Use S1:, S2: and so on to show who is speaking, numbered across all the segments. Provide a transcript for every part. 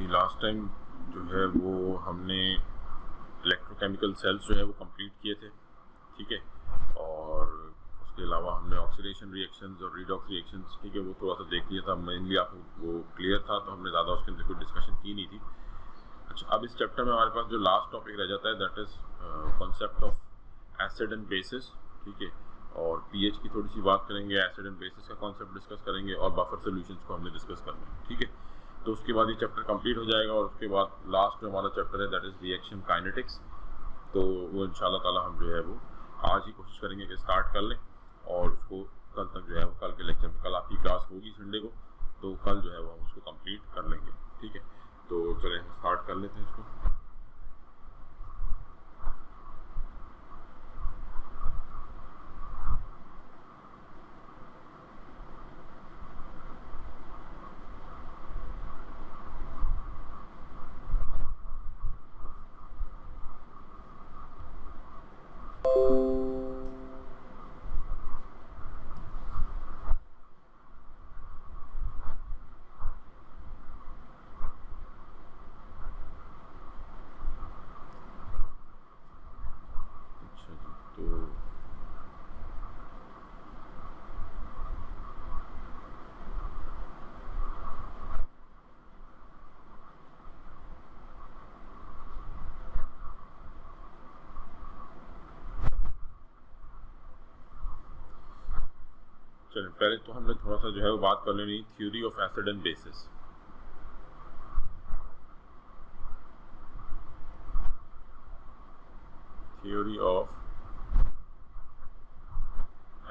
S1: जी last time जो है वो हमने इलेक्ट्रोकेमिकल सेल्स जो है वो कंप्लीट किए थे, ठीक है। और उसके अलावा हमने ऑक्सीडेशन रिएक्शंस और रिडॉक्स रिएक्शंस, ठीक है, वो थोड़ा सा देख लिया था। मेनली आपको वो क्लियर था, तो हमने ज़्यादा उसके अंदर कोई डिस्कशन की नहीं थी। अच्छा, अब इस चैप्टर में हमारे पास जो लास्ट टॉपिक रह जाता है that is concept of acid and bases, ठीक है। और पीएच की थोड़ी सी बात करेंगे, एसिड एंड बेसिस का कॉन्सेप्ट डिस्कस करेंगे और बफर सॉल्यूशंस को हमने डिस्कस करना है, ठीक है। तो उसके बाद ये चैप्टर कंप्लीट हो जाएगा और उसके बाद लास्ट जो हमारा चैप्टर है दैट इज़ रिएक्शन काइनेटिक्स। तो वो इंशाल्लाह ताला हम जो है वो आज ही कोशिश करेंगे कि स्टार्ट कर लें और उसको कल तक जो है वो कल के लेक्चर में, कल आपकी क्लास होगी संडे को, तो कल जो है वो हम उसको कंप्लीट कर लेंगे, ठीक है। तो चलें स्टार्ट कर लेते हैं इसको। चलिए पहले तो हमने थोड़ा सा जो है वो बात कर लेनी theory of acid and basis. Theory of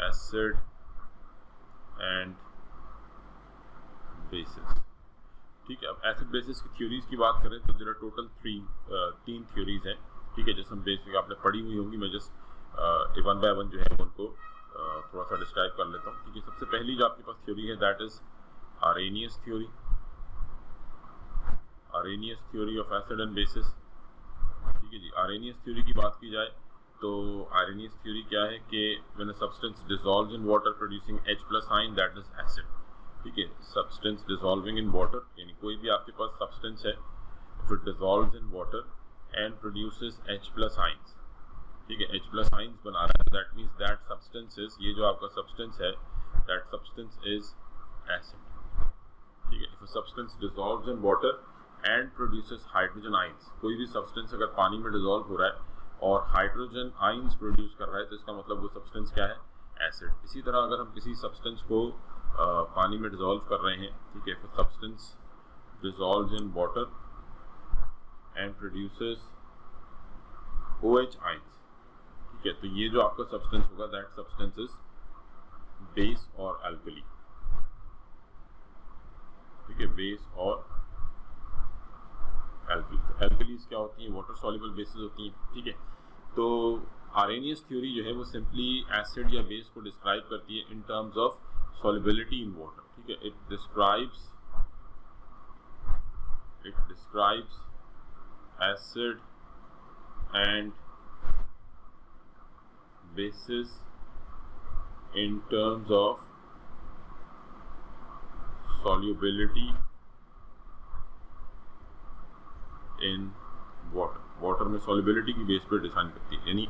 S1: acid and bases, ठीक है। अब एसिड बेसिस की थ्योरीज की बात करें तो देयर आर टोटल तीन थ्योरीज हैं, ठीक है, जैसे हम बेसिक आपने पढ़ी हुई होंगी। मैं जस्ट वन बाय वन जो है उनको थोड़ा सा डिस्क्राइब कर लेता हूँ, ठीक है। सबसे पहली जो आपके पास थ्योरी है that is Arrhenius theory. Arrhenius theory of acid and bases, ठीक है जी। आरेनियस थ्योरी की बात की जाए तो आरेनियस थ्योरी क्या है कि when a substance dissolves in water producing H+ ion that is acid, ठीक है। सब्सटेंस डिसॉल्विंग इन वाटर, यानी कोई भी आपके पास सब्सटेंस है, if it dissolves in water and produces H+ ions, ठीक है, H+ आयंस बना रहा है, that means that substance is, ये जो आपका सब्सटेंस है दैट सब्सटेंस इज एसिड, ठीक है। If a substance dissolves in water and produces hydrogen ions, कोई भी सब्सटेंस अगर पानी में डिसॉल्व हो रहा है और हाइड्रोजन आयंस प्रोड्यूस कर रहा है तो इसका मतलब वो सब्सटेंस क्या है, एसिड। इसी तरह अगर हम किसी सब्सटेंस को पानी में डिसॉल्व कर रहे हैं, ठीक है, फिर substance dissolves in water and produces OH ions, ठीक है, तो ये जो आपका सब्सटेंस होगा दैट सब्सटेंस इज बेस और अल्कली, ठीक है, बेस और एल्कली। तो एल्कलीज क्या होती हैं, वाटर सॉल्युबल बेसिस होती हैं, ठीक है। तो आरेनियस थ्योरी जो है वो सिंपली एसिड या बेस को डिस्क्राइब करती है in terms of solubility in water, ठीक है। It describes acid and basis in terms of solubility in water। Water में solubility की बेस पर डिफाइन करती है, यानी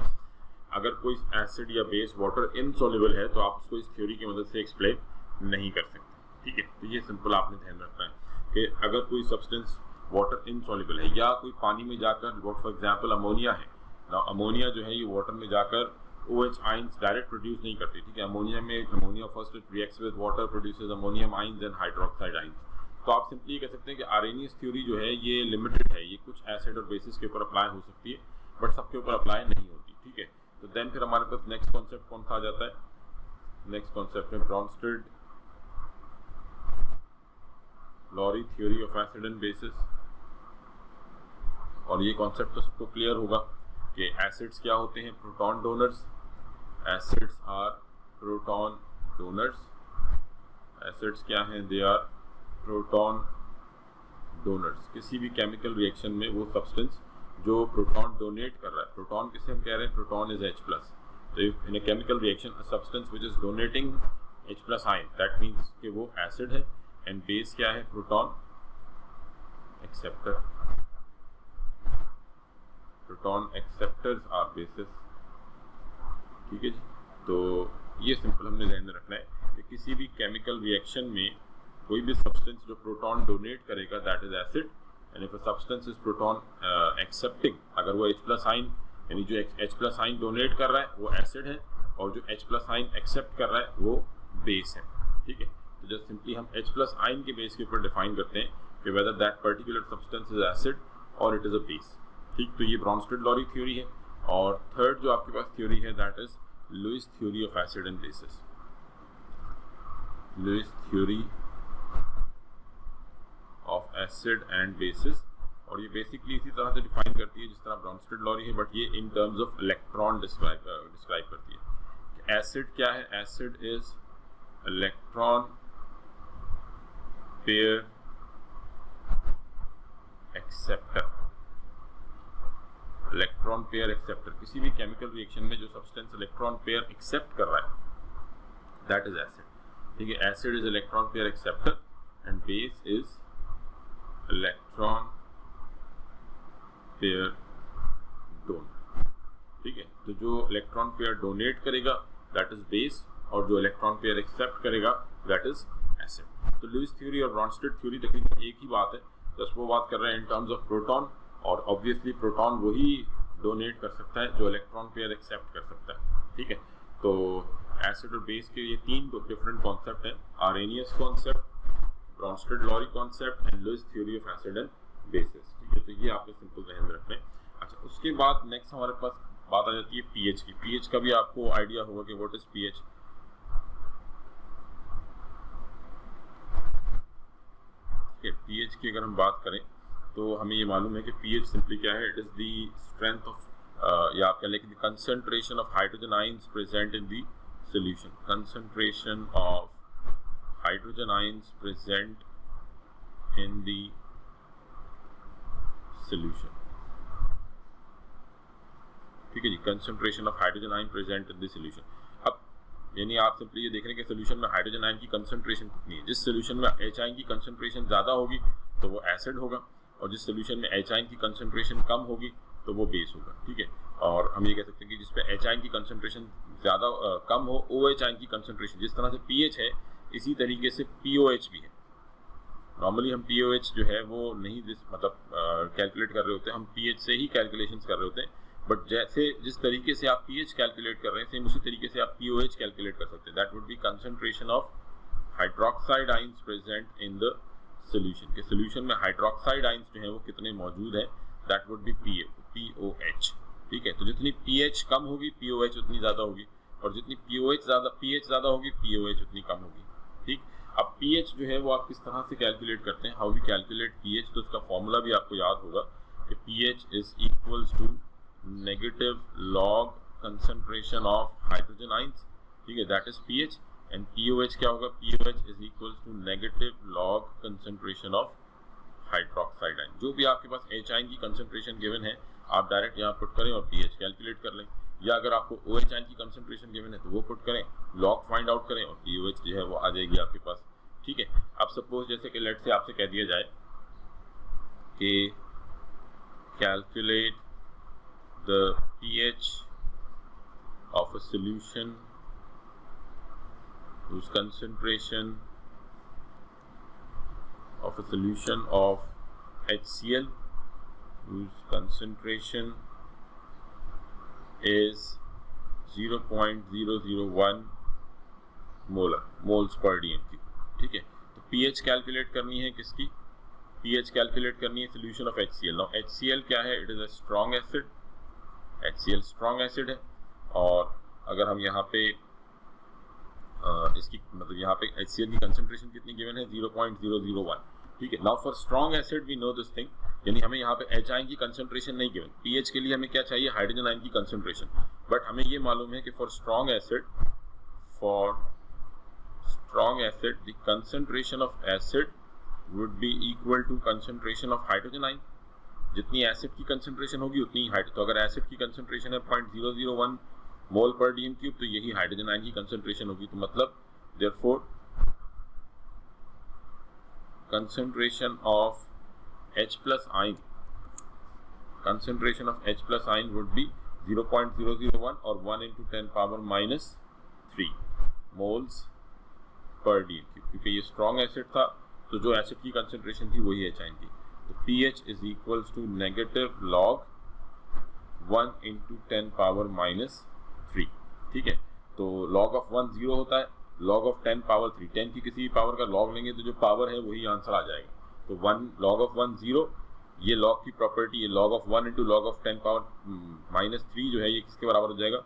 S1: अगर कोई एसिड या बेस वाटर इनसॉल्युबल है तो आप उसको इस थ्योरी की मदद से एक्सप्लेन नहीं कर सकते, ठीक है। तो ये सिंपल आपने ध्यान रखना है कि अगर कोई सब्सटेंस वाटर इनसॉल्युबल है या कोई पानी में जाकर, फॉर एग्जांपल अमोनिया है ना, अमोनिया जो है ये वाटर में जाकर OH आयंस डायरेक्ट प्रोड्यूस नहीं करती, ठीक है। अमोनिया में ammonia first it reacts with water, produces ammonium ions and hydroxide ions. तो आप सिंपली ये कह सकते हैं कि आरेनियस थ्योरी जो है ये लिमिटेड है, ये कुछ एसिड और बेसिस के ऊपर अप्लाई हो सकती है बट सबके ऊपर अप्लाई नहीं होती, ठीक है। तो देन फिर हमारे पास नेक्स्ट कॉन्सेप्ट कौन सा आ जाता है, नेक्स्ट कॉन्सेप्ट है Bronsted Lowry theory of acid and bases. और ये कॉन्सेप्ट तो सबको क्लियर होगा कि एसिड्स क्या होते हैं, proton donors. Acids are proton donors. Acids क्या हैं, दे आर प्रोटॉन डोनर्स। किसी भी केमिकल रिएक्शन में वो सब्सटेंस जो प्रोटॉन डोनेट कर रहा है, प्रोटॉन किसे हम कह रहे हैं, प्रोटॉन इज H+। तो in a chemical reaction a substance which is donating H+ ion that means कि वो एसिड है, एंड बेस क्या है, proton acceptor, proton acceptors are bases. ठीक है जी, तो ये सिंपल हमने ध्यान में रखना है कि किसी भी केमिकल रिएक्शन में कोई भी सब्सटेंस जो प्रोटॉन डोनेट करेगा that is acid, and if a substance is proton accepting, अगर वो H+ आइन यानी जो H+ आइन डोनेट कर रहा है वो एसिड है, और जो H+ आइन एक्सेप्ट कर रहा है वो बेस है। ठीक है, तो जस्ट सिंपली हम H+ आइन के बेस के ऊपर डिफाइन करते हैं कि whether that particular substance is acid और इट इज अ बेस। ठीक, तो ये ब्रॉन्स्टेड-लॉरी थ्योरी है। और थर्ड जो आपके पास थ्योरी है that is Lewis theory of acid and bases. Lewis theory of acid and bases, और ये बेसिकली इसी तरह से डिफाइन करती है जिस तरह ब्रॉन्स्टेड-लॉरी है, बट ये in terms of electron describe करती है। एसिड क्या है? Acid is electron pair acceptor. Electron pair acceptor, किसी भी केमिकल रिएक्शन में जो सब्सटेंस इलेक्ट्रॉन पेयर एक्सेप्ट कर रहा है दैट इज एसिड। ठीक है, acid is electron pair acceptor and base is electron pair donor. ठीक है, तो जो इलेक्ट्रॉन पेयर डोनेट करेगा दैट इज बेस, और जो इलेक्ट्रॉन पेयर एक्सेप्ट करेगा दैट इज एसिड। तो लुईस थ्योरी और ब्रॉन्स्टेड थ्योरी तकरीबन एक ही बात है, जस्ट वो बात कर रहे हैं इन टर्म्स ऑफ प्रोटॉन, और ऑब्वियसली प्रोटॉन वही डोनेट कर सकता है जो इलेक्ट्रॉन पेयर एक्सेप्ट कर सकता है। ठीक है, तो एसिड और बेस के ये तीन डिफरेंट कॉन्सेप्ट हैं, Arrhenius concept, Bronsted Lowry concept and Lewis theory of acid and bases. ठीक है, तो ये आपको सिंपल ध्यान में रखना है। अच्छा, उसके बाद नेक्स्ट हमारे पास बात आ जाती है पीएच की। पीएच का भी आपको आइडिया होगा कि व्हाट इज पीएच। पीएच की अगर हम बात करें तो हमें ये मालूम है कि पीएच सिंपली क्या है, it is the strength of, या आप कह लें कि the concentration of hydrogen ions present in the solution. Concentration of hydrogen ions present in the solution. ठीक है जी, concentration of hydrogen ion present in the solution. अब यानी आप सिंपली ये देख रहे हैं कि सॉल्यूशन में हाइड्रोजन आयन की कंसंट्रेशन कितनी है। जिस सॉल्यूशन में H आयन की कंसंट्रेशन ज़्यादा होगी तो वो एसिड होगा, और जिस सॉल्यूशन में H आयन की कंसंट्रेशन कम होगी तो वो बेस होगा। ठीक है, और हम ये कह सकते हैं कि जिस पे H आयन की कंसंट्रेशन ज़्यादा कम हो, OH आयन की कंसंट्रेशन, जिस तरह से पीएच है इसी तरीके से POH भी है। नॉर्मली हम POH जो है वो नहीं कैलकुलेट कर रहे होते, हम pH से ही कैलकुलेशंस कर रहे होते हैं, बट जैसे जिस तरीके से आप pH कैलकुलेट कर रहे हैं सेम उसी तरीके से आप POH कैलकुलेट कर सकते हैं। That would B concentration of hydroxide ions present in the solution. के सॉल्यूशन में हाइड्रोक्साइड आयंस जो है वो कितने मौजूद हैं, दैट वुड बी POH। ठीक है, तो जितनी pH कम होगी POH उतनी ज़्यादा होगी, और जितनी pH ज़्यादा होगी POH उतनी कम होगी। ठीक, अब pH जो है वो आप किस तरह से कैलकुलेट करते हैं, हाउ वी कैलकुलेट pH, तो उसका फॉर्मूला भी आपको याद होगा कि pH is equals to negative log concentration of hydrogen ions. ठीक है, that is pH, and POH क्या होगा, POH is equals to negative log concentration of hydroxide ion. जो भी आपके पास H आयन की कंसंट्रेशन गिवन है आप डायरेक्ट यहाँ पुट करें और pH कैलकुलेट कर लें, या अगर आपको OH आयन की कंसंट्रेशन गिवन है तो वो पुट करें, लॉग फाइंड आउट करें और POH जो है वो आ जाएगी आपके पास। ठीक है, अब सपोज जैसे कि लेट से आपसे कह दिया जाए कि calculate the pH of a solution whose concentration of a solution of HCl whose concentration is 0.001 moles per dm3। ठीक है, तो pH कैलकुलेट करनी है किसकी, pH कैलकुलेट करनी है solution of HCl। Now HCl क्या है, it is a strong acid, HCl strong acid है, और अगर हम यहाँ पे इसकी यहाँ पे HCl की कंसंट्रेशन कितनी गिवन है, 0.001। ठीक है, now for strong acid we know this thing, यानी हमें यहाँ पे H आयन की कंसंट्रेशन नहीं गिवन, pH के लिए हमें क्या चाहिए, हाइड्रोजन आयन की कंसंट्रेशन, बट हमें ये मालूम है कि for strong acid the concentration of acid would be equal to concentration of hydrogen ion. जितनी एसिड की कंसंट्रेशन होगी उतनी तो अगर एसिड की कंसंट्रेशन है 0.001 मोल पर डीएम क्यूब, तो यही हाइड्रोजन आयन की कंसंट्रेशन होगी। तो मतलब therefore concentration of H plus ion, concentration of H plus ion would be 0.001 or 1 into 10 power minus 3 moles per dm, क्योंकि ये स्ट्रॉन्ग एसिड था तो जो एसिड की कंसंट्रेशन थी वही एच आइन थी। तो pH is equals to negative log 1 into 10 power minus 3। ठीक है, तो लॉग ऑफ 1 0 होता है, लॉग ऑफ 10 पावर 3, 10 की किसी भी पावर का लॉग लेंगे तो जो पावर है वही आंसर आ जाएगा। तो 1 लॉग ऑफ 1 0, ये लॉग की प्रॉपर्टी, ये log of 1 into log of 10 power minus 3 जो है ये किसके बराबर हो जाएगा,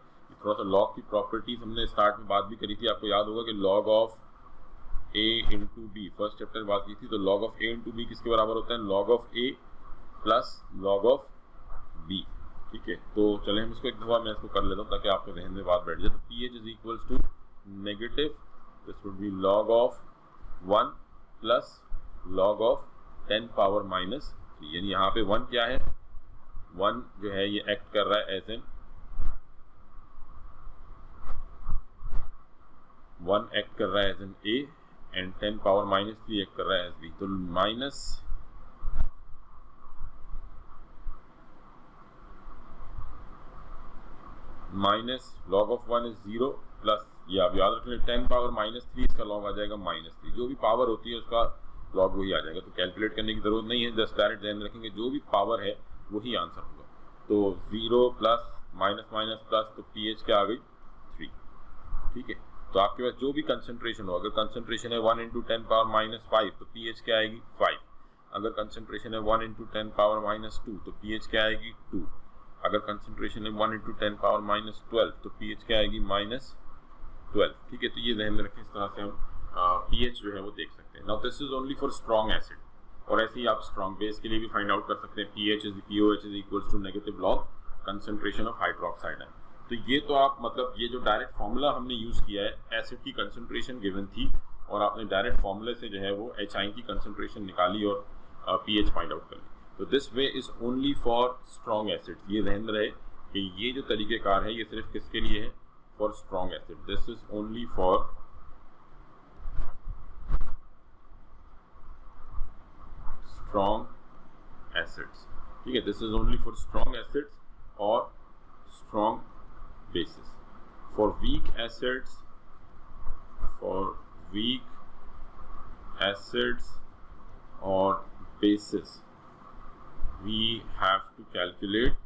S1: थोड़ा सा लॉग की प्रॉपर्टीज हमने स्टार्ट में बात भी करी थी, आपको याद होगा कि log of a into b, first chapter बात की थी, तो log of a into b किसके बराबर होता है, log of a plus log of b। ठीक है, तो चले हम इसको एक दफ़ा मैं इसको कर लेता हूँ ताकि आपके जहन में बात बैठ जाए। तो pH is equals to negative, this would be log of 1 plus log of 10 power minus 3, यानी यहाँ पे 1 क्या है, 1 जो है ये एक्ट कर रहा है एज एन 1 एक्ट कर रहा है as an A and 10 power minus 3 act कर रहा है एज B। तो minus log of 1 is 0 plus, ये आप याद रखें 10 पावर माइनस 3, इसका लॉग आ जाएगा माइनस 3, जो भी पावर होती है उसका लॉग वही आ जाएगा। तो कैलकुलेट करने की जरूरत नहीं है, जस्ट डायरेक्ट ध्यान रखेंगे जो भी पावर है वही आंसर होगा। तो 0 प्लस माइनस माइनस प्लस, तो pH क्या आ गई 3। ठीक है, तो आपके पास जो भी कंसंट्रेशन हो, अगर कंसंट्रेशन है 1 इंटू 10 पावर माइनस 5 तो pH क्या आएगी 5, अगर कंसंट्रेशन है 1 इंटू 10 पावर माइनस 2 तो pH क्या आएगी 2, अगर कंसंट्रेशन है 1 इंटू 10 पावर माइनस 12 तो pH क्या आएगी माइनस 12। ठीक है, तो ये ध्यान में रखें, इस तरह से हम pH जो है वो देख सकते हैं। Now this is only for strong acid, और ऐसे ही आप स्ट्रॉन्ग बेस के लिए भी फाइंड आउट कर सकते हैं। POH is equals to negative log concentration of hydroxide ion. तो ये तो आप मतलब ये जो डायरेक्ट फॉर्मूला हमने यूज़ किया है, एसिड की कंसंट्रेशन गिवन थी और आपने डायरेक्ट फॉर्मूले से जो है वो एच आइन की कंसंट्रेशन निकाली और pH फाइंड आउट कर ली। तो this way is only for strong acids. ये ध्यान रहे कि ये जो तरीक़ेकार है ये सिर्फ किसके लिए है, for strong acid. This is only for strong acids. ठीक है, this is only for strong acids और strong bases. For weak acids or bases, we have to calculate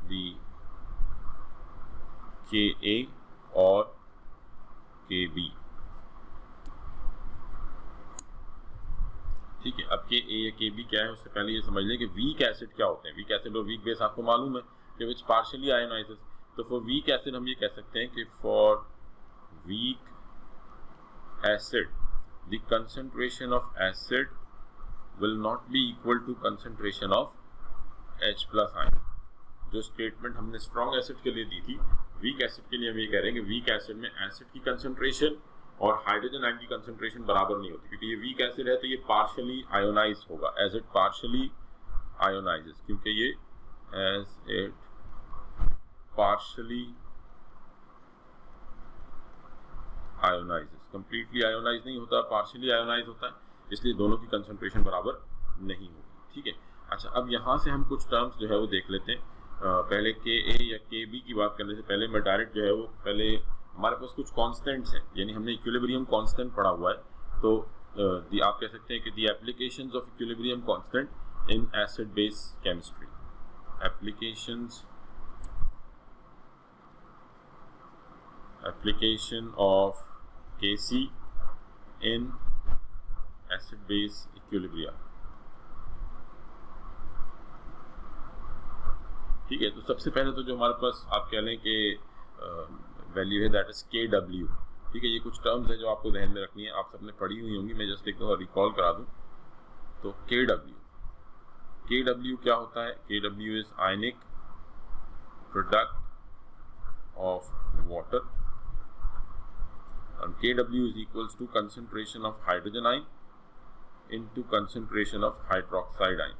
S1: the Ka or Kb। ठीक है, अब के ए या के बी क्या है उससे पहले ये समझ लें कि वीक एसिड क्या होते हैं। वीक एसिड और वीक बेस आपको मालूम है कि विच पार्शियली आयोनाइजेस। तो फॉर वीक एसिड हम ये कह सकते हैं कि for weak acid the concentration of acid will not be equal to concentration of H plus ion. जो स्टेटमेंट हमने स्ट्रॉन्ग एसिड के लिए दी थी, वीक एसिड के लिए हम ये कह रहे हैं कि वीक एसिड में एसिड की कंसंट्रेशन और हाइड्रोजन आयन की कंसंट्रेशन बराबर नहीं होती, क्योंकि ये वीक एसिड है तो ये पार्शियली आयोनाइज होगा, एज इट पार्शियली आयोनाइजेस, क्योंकि ये as it partially ionises, completely ionise नहीं होता, पार्शियली आयोनाइज होता है, इसलिए दोनों की कंसंट्रेशन बराबर नहीं होगी। ठीक है, अच्छा अब यहाँ से हम कुछ टर्म्स जो है वो देख लेते हैं। पहले के ए या के बी की बात करने से पहले मैं डायरेक्ट जो है वो पहले हमारे पास कुछ कांस्टेंट्स हैं, यानी हमने इक्विलिब्रियम कांस्टेंट पढ़ा हुआ है। तो आप कह सकते हैं कि the applications of equilibrium constant in acid base chemistry, application of Kc in acid base equilibria. ठीक है, तो सबसे पहले तो जो हमारे पास आप कह लें कि वैल्यू है दैट इज Kw। ठीक है, ये कुछ टर्म्स है जो आपको ध्यान में रखनी है, आप सबने पढ़ी हुई होंगी, मैं जस्ट एक दफा रिकॉल करा दूं। तो Kw क्या होता है, Kw is ionic product of water and Kw is equals to concentration of hydrogen ion into concentration of hydroxide ion।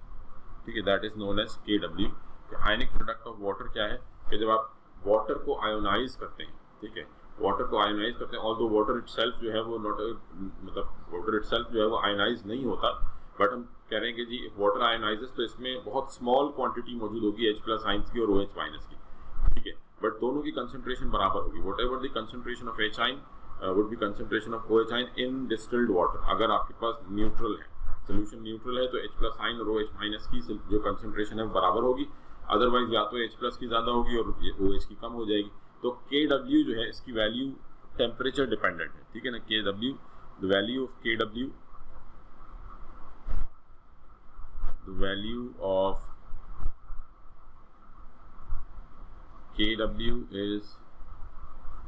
S1: ठीक है, that is known as Kw। Ionic product of water क्या है कि जब आप वाटर को आयोनाइज करते हैं, ठीक है, वाटर को आयोनाइज करते हैं, ऑल्दो वाटर इटसेल्फ जो है वो नॉट मतलब वाटर इटसेल्फ जो है वो आयोनाइज नहीं होता, बट हम कह रहे हैं कि जी वाटर आयोनाइजेस तो इसमें बहुत स्मॉल क्वांटिटी मौजूद होगी H+ आयंस की और OH- की, ठीक है, बट दोनों की कंसंट्रेशन बराबर होगी। What ever the concentration of H ion would be concentration of OH ion in distilled water. अगर आपके पास न्यूट्रल है, सोल्यूशन न्यूट्रल है, तो H+ आयन और OH- की जो कंसंट्रेशन है बराबर होगी, अदरवाइज या तो H+ की ज़्यादा होगी और OH की कम हो जाएगी। तो Kw जो है इसकी वैल्यू टेम्परेचर डिपेंडेंट है, ठीक है ना। Kw, the value of Kw, the value of Kw is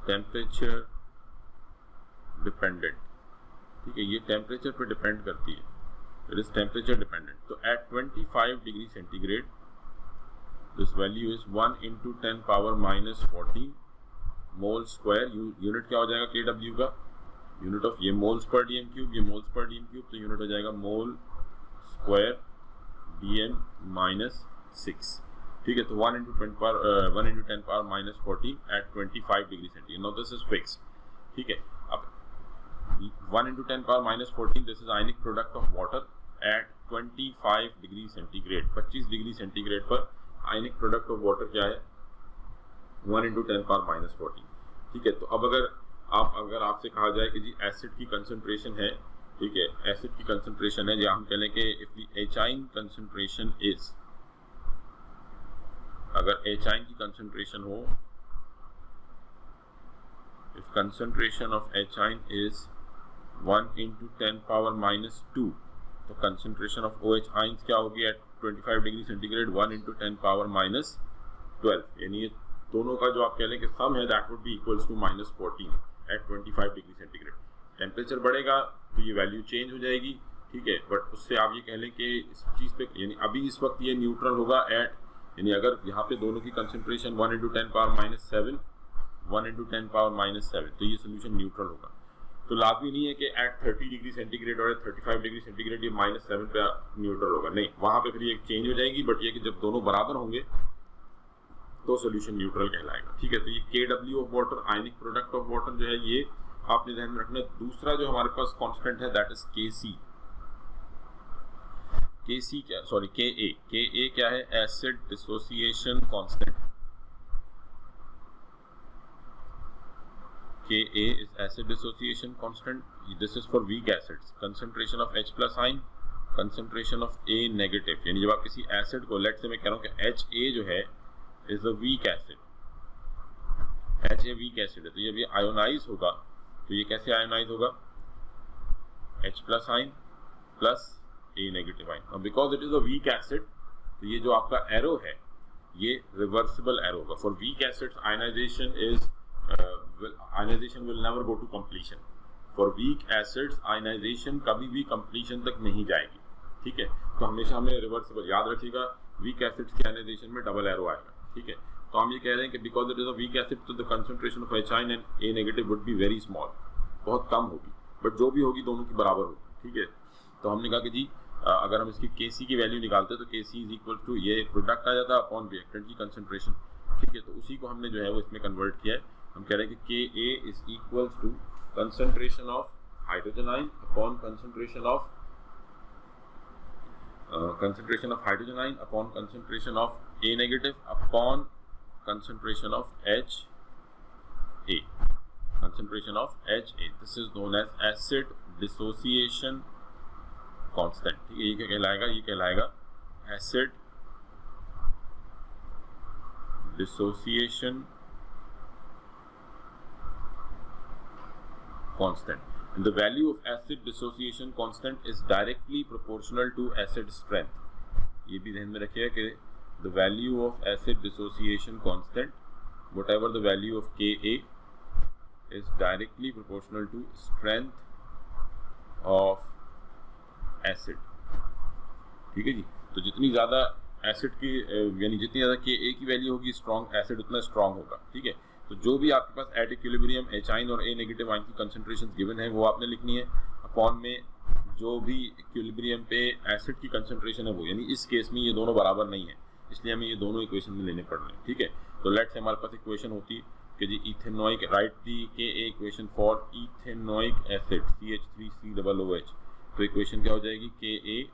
S1: temperature dependent, ठीक है, ये टेम्परेचर पे डिपेंड करती है, इट इज टेम्परेचर डिपेंडेंट। तो at 25 degree centigrade this value is 1 × 10⁻⁻14 mole square. Unit क्या हो जाएगा Kw का, यूनिट ऑफ ये मोल्स पर dm क्यूब, ये मोल्स पर dm क्यूब, तो यूनिट हो जाएगा मोल स्क्वायर dm-6, ठीक है। तो 1 × 10⁻⁻14 at 25 degree centigrade. Now this is fix, ठीक है। अब 1 × 10⁻⁻14 this is ionic product of water at 25 degree centigrade. 25 degree centigrade पर आयनिक प्रोडक्ट ऑफ वाटर क्या है, 1 × 10⁻⁻14, ठीक है। तो अब अगर आपसे कहा जाए कि जी एसिड की कंसंट्रेशन है, ठीक है, एसिड की कंसंट्रेशन है, या हम कह लें कि if the H ion concentration is, अगर H आयन की कंसंट्रेशन हो, if concentration of H ion is 1 × 10⁻⁻2, तो कंसंट्रेशन ऑफ OH आयंस क्या होगी एट 25 डिग्री सेंटीग्रेड, 1 × 10⁻⁻12, यानी ये दोनों का जो आप कह लें कि सम है that would be equals to -14 at 25 degree centigrade. Temperature बढ़ेगा तो ये वैल्यू चेंज हो जाएगी, ठीक है, बट उससे आप ये कह लें कि इस चीज़ पे, यानी अभी इस वक्त ये न्यूट्रल होगा एट, यानी अगर यहाँ पे दोनों की कंसंट्रेशन 1 × 10⁻⁻7, 1 × 10⁻�7, तो ये सोल्यूशन न्यूट्रल होगा। तो लाजमी नहीं है कि एट 30 डिग्री सेंटीग्रेड और 35 डिग्री सेंटीग्रेड ये -7 पे न्यूट्रल होगा, नहीं, वहाँ पे फिर ये चेंज हो जाएगी, बट ये कि जब दोनों बराबर होंगे तो सोल्यूशन न्यूट्रल कहलाएगा, ठीक है। तो ये Kw of water, ionic product of water जो है, ये आपने ध्यान में रखना। दूसरा जो हमारे पास कांस्टेंट है दैट इज Kc क्या, सॉरी Ka क्या है, acid dissociation constant. Ka is acid dissociation constant. This is for weak acids. Concentration of H+ ion, concentration of A negative, यानी जब आप किसी एसिड को, लेट से मैं कह रहा हूँ कि Ha जो है is a weak acid, Ha weak acid है, तो ये अभी आयोनाइज होगा, तो ये कैसे आयोनाइज होगा, H+ ion plus A negative ion. और because it is a weak acid, तो ये जो आपका एरो है ये रिवर्सिबल एरो होगा। For weak acids ionisation will never go to completion. For weak acids ionisation कभी भी कंप्लीशन तक नहीं जाएगी, ठीक है। तो हमेशा हमें रिवर्सिबल याद रखिएगा, वीक एसिड्स के आयनाइजेशन में डबल एरो आएगा, ठीक है। तो हम ये कह रहे हैं कि because it is a weak acid, तो the concentration of H ion and A negative would be very small, बहुत कम होगी, बट जो भी होगी दोनों की बराबर होगी, ठीक है। तो हमने कहा कि जी अगर हम इसकी Kc की वैल्यू निकालते हैं तो Kc इज इक्वल टू, ये प्रोडक्ट आ जाता अपॉन रिएक्टेंट की कंसंट्रेशन, ठीक है। तो उसी को हमने जो है वो इसमें कन्वर्ट किया है। हम कह रहे हैं कि Ka is equals to concentration of hydrogen ion upon concentration of hydrogen ion upon concentration of A negative upon concentration of HA, concentration of HA. This is known as acid dissociation constant, ठीक है। ये क्या कहलाएगा, ये कहलाएगा acid dissociation constant. And the value of acid dissociation constant is directly proportional to acid strength. ये भी ध्यान में रखिएगा कि the value of acid dissociation constant, whatever the value of Ka, is directly proportional to strength of acid, ठीक है जी। तो जितनी ज़्यादा एसिड की, यानी जितनी ज़्यादा Ka की वैल्यू होगी स्ट्रॉन्ग एसिड उतना स्ट्रॉन्ग होगा, ठीक है। तो जो भी आपके पास एट इक्विलिब्रियम H आयन और A नेगेटिव आयन की कंसंट्रेशन गिवन है वो आपने लिखनी है, अपॉन में जो भी इक्विलिब्रियम पे एसिड की कंसंट्रेशन है वो, यानी इस केस में ये दोनों बराबर नहीं है, इसलिए हमें ये दोनों इक्वेशन में लेने पड़ रहे हैं, ठीक है। तो लेट्स से हमारे पास इक्वेशन होती कि जी इथेनोइक, राइट दी के equation for ethanoic acid CH3COOH। तो इक्वेशन क्या हो जाएगी, Ka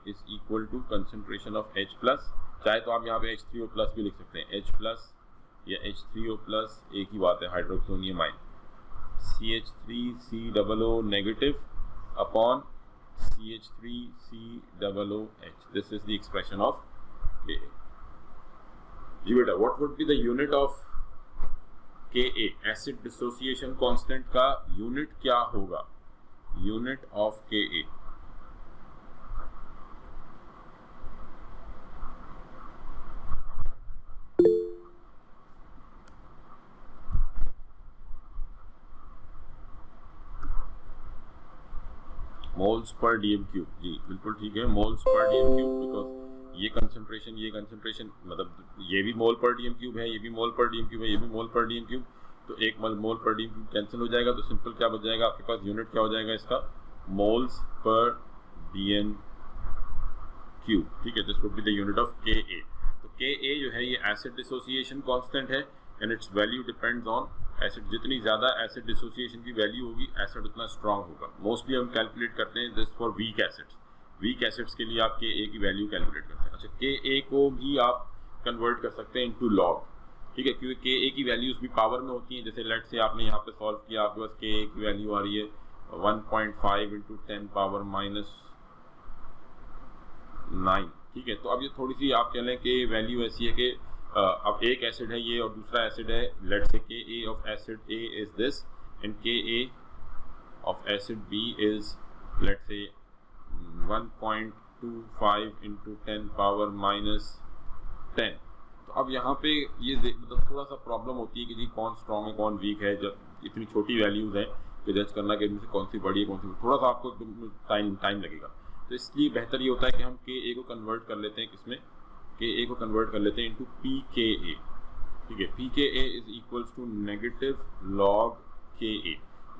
S1: is equal to concentration of H plus, चाहे तो आप यहाँ पे H3O प्लस भी लिख सकते हैं, H प्लस या H3O प्लस एक ही बात है, hydroxonium ion, CH3COO negative upon CH3COOH। This is the expression of Ka। जी बेटा, what would be the unit of Ka? Acid dissociation constant का यूनिट क्या होगा? Unit of Ka, moles per dm cube. जी बिल्कुल ठीक है, moles per dm cube, because ये कंसंट्रेशन मतलब ये भी मोल पर डीएम क्यूब है, ये भी मोल पर डीएम क्यूब है, ये भी मोल पर डीएम क्यूब, तो एक मोल पर डीएम क्यूब कैंसिल हो जाएगा, तो सिंपल क्या बच जाएगा आपके पास, यूनिट क्या हो जाएगा इसका, मोल्स पर डीएम क्यूब। ठीक है, this would be the unit of Ka। तो Ka जो है ये एसिड डिसोसिएशन कांस्टेंट है and it's value depends on acid. जितनी ज़्यादा एसिड डिसोसिएशन की वैल्यू होगी एसिड उतना स्ट्रांग होगा। मोस्टली हम कैलकुलेट करते हैं this for weak acids. Weak acids के लिए आप Ka की वैल्यू कैलकुलेट करते हैं। अच्छा, Ka को भी आप कन्वर्ट कर सकते हैं इनटू लॉग। ठीक है, क्योंकि Ka की वैल्यूज भी पावर में होती हैं। जैसे लेट से आपने यहाँ पे सॉल्व किया, आपके पास Ka की वैल्यू आ रही है 1.5 इंटू 10 पावर माइनस 9। ठीक है, तो अब ये थोड़ी सी आप कह लें कि वैल्यू ऐसी है कि अब एक एसिड है ये और दूसरा एसिड है, let say Ka of acid A is this and Ka of acid B is let say 1.25 into 10 power minus 10। तो अब यहाँ पे ये मतलब थोड़ा सा प्रॉब्लम होती है कि जी कौन स्ट्रॉन्ग है कौन वीक है, जब इतनी छोटी वैल्यूज है तो जज करना कि इनमें से कौन सी बड़ी है कौन सी, थोड़ा सा आपको टाइम लगेगा। तो इसलिए बेहतर ये होता है कि हम Ka को कन्वर्ट कर लेते हैं किसमें, Ka को कन्वर्ट कर लेते हैं इनटू pKa। ठीक है, pKa is equals to negative log Ka।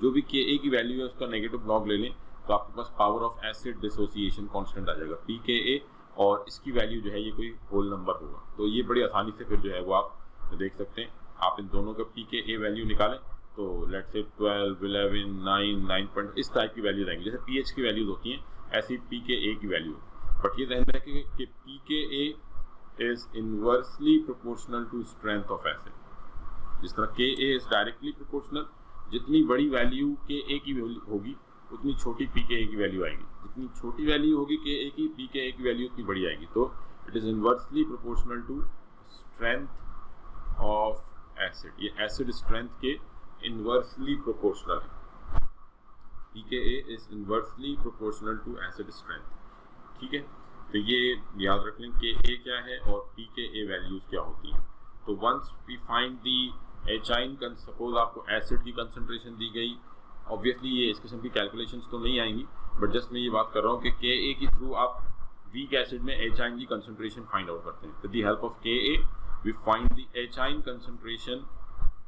S1: जो भी Ka की वैल्यू है उसका नेगेटिव लॉग ले लें तो आपके पास power of acid dissociation constant आ जाएगा pKa, और इसकी वैल्यू जो है ये कोई होल नंबर होगा। तो ये बड़ी आसानी से फिर जो है वो आप देख सकते हैं। आप इन दोनों का pKa वैल्यू निकालें तो लेट से 12, 11, 9, 9 इस टाइप की वैल्यूज आएंगी। जैसे pH की वैल्यूज होती हैं ऐसी pKa की वैल्यू। बट ये ध्यान रखें कि pKa is inversely proportional to strength of acid। जिस तरह Ka is directly proportional, जितनी बड़ी वैल्यू Ka की होगी उतनी छोटी pKa की वैल्यू आएगी, जितनी छोटी वैल्यू होगी Ka की pKa की वैल्यू उतनी बड़ी आएगी। तो it is inversely proportional to strength of acid. ये एसिड स्ट्रेंथ के इनवर्सली प्रोपोर्शनल है। pKa is inversely proportional to acid strength. ठीक है, तो ये याद रख लें कि Ka क्या है और pKa वैल्यूज क्या होती हैं। तो once we find the H ion, suppose आपको एसिड की कंसंट्रेशन दी गई, ऑब्वियसली ये इस किस्म की कैलकुलेशंस तो नहीं आएंगी, बट जस्ट मैं ये बात कर रहा हूँ कि Ka की थ्रू आप वीक एसिड में एचाइन की कंसंट्रेशन फाइंड आउट करते हैं। With the help of Ka we find the H ion concentration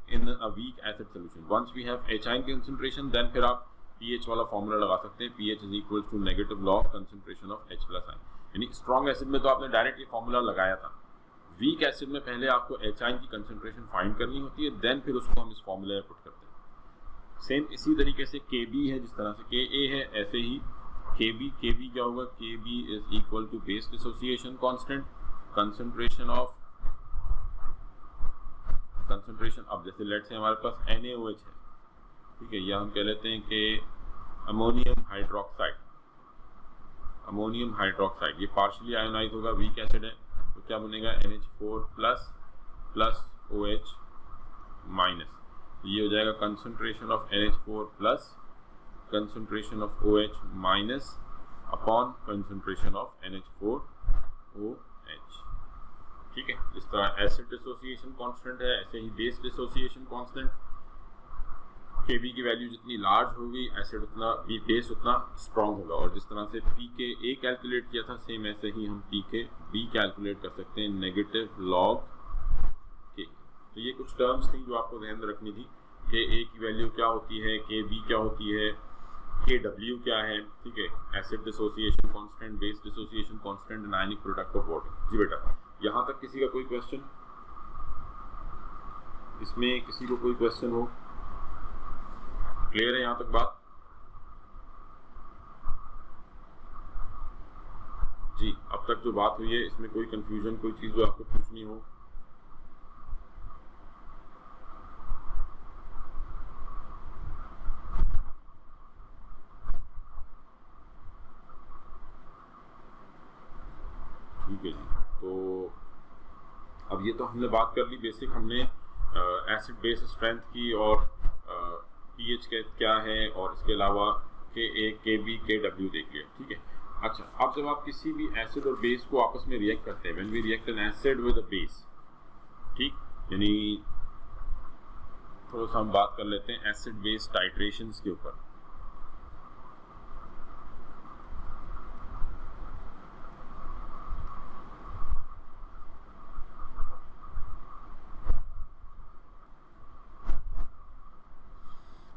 S1: in a weak acid solution. Once we have H ion concentration then फिर आप pH वाला फॉर्मूला लगा सकते हैं, pH is equal to negative log concentration of H plus ion. यानी strong acid में तो आपने डायरेक्ट ये फॉर्मूला लगाया था, वीक एसिड में पहले आपको एचाइन की कंसंट्रेशन फाइंड करनी होती है, देन फिर उसको हम इस फॉर्मूले में पुट करते हैं। सेम इसी तरीके से Kb है, जिस तरह से Ka है ऐसे ही Kb क्या होगा, Kb is equal to base dissociation constant concentration of अब जैसे लेट से हमारे पास NaOH है, ठीक है, या हम कह लेते हैं कि अमोनियम हाइड्रोक्साइड, ये पार्शियली आयोनाइज होगा, वीक एसिड है, तो क्या बनेगा NH4 प्लस OH माइनस। तो ये हो जाएगा concentration of NH4 plus concentration of OH minus upon concentration of NH4OH। ठीक है, इस तरह एसिड डिसोसिएशन कांस्टेंट है, ऐसे ही बेस डिसोसिएशन कांस्टेंट। Kb की वैल्यू जितनी लार्ज होगी एसिड उतना बेस उतना स्ट्रॉन्ग होगा। और जिस तरह से pKa कैलकुलेट किया था सेम ऐसे ही हम pKb कैलकुलेट कर सकते हैं, नेगेटिव लॉग K। तो ये कुछ टर्म्स थी जो आपको ध्यान में रखनी थी। Ka की वैल्यू क्या होती है, Kb क्या होती है, Kw क्या है। ठीक है, acid dissociation constant, base dissociation constant and ionic product of water. जी बेटा, यहाँ तक किसी का कोई क्वेश्चन? इसमें किसी को कोई क्वेश्चन हो? क्लियर है यहाँ तक बात? जी, अब तक जो बात हुई है इसमें कोई कंफ्यूजन, कोई चीज़ जो आपको पूछनी हो? ठीक है जी। तो अब ये तो हमने बात कर ली बेसिक, हमने एसिड बेस स्ट्रेंथ की और पीएच क्या है और इसके अलावा के बी के डब्ल्यू देख लिया। ठीक है। अच्छा, अब जब आप किसी भी एसिड और बेस को आपस में रिएक्ट करते हैं, when we react an acid with a base, ठीक, यानी थोड़ा सा हम बात कर लेते हैं एसिड बेस टाइट्रेशंस के ऊपर।